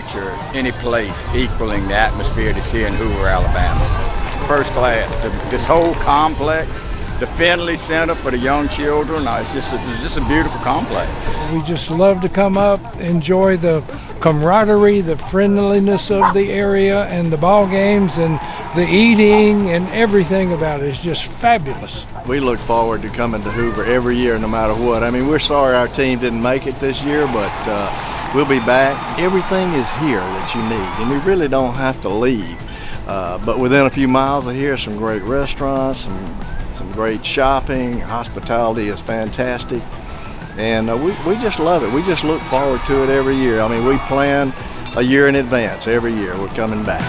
picture any place equaling the atmosphere that's here in Hoover, Alabama. First class. This whole complex, the Finley Center for the young children, it's just a beautiful complex. We just love to come up, enjoy the camaraderie, the friendliness of the area, and the ball games, and the eating, and everything about it is just fabulous. We look forward to coming to Hoover every year, no matter what. I mean, we're sorry our team didn't make it this year, but we'll be back. Everything is here that you need, and we really don't have to leave. But within a few miles of here, some great restaurants, some great shopping. Hospitality is fantastic, and we just love it. We just look forward to it every year. I mean, we plan a year in advance every year. We're coming back.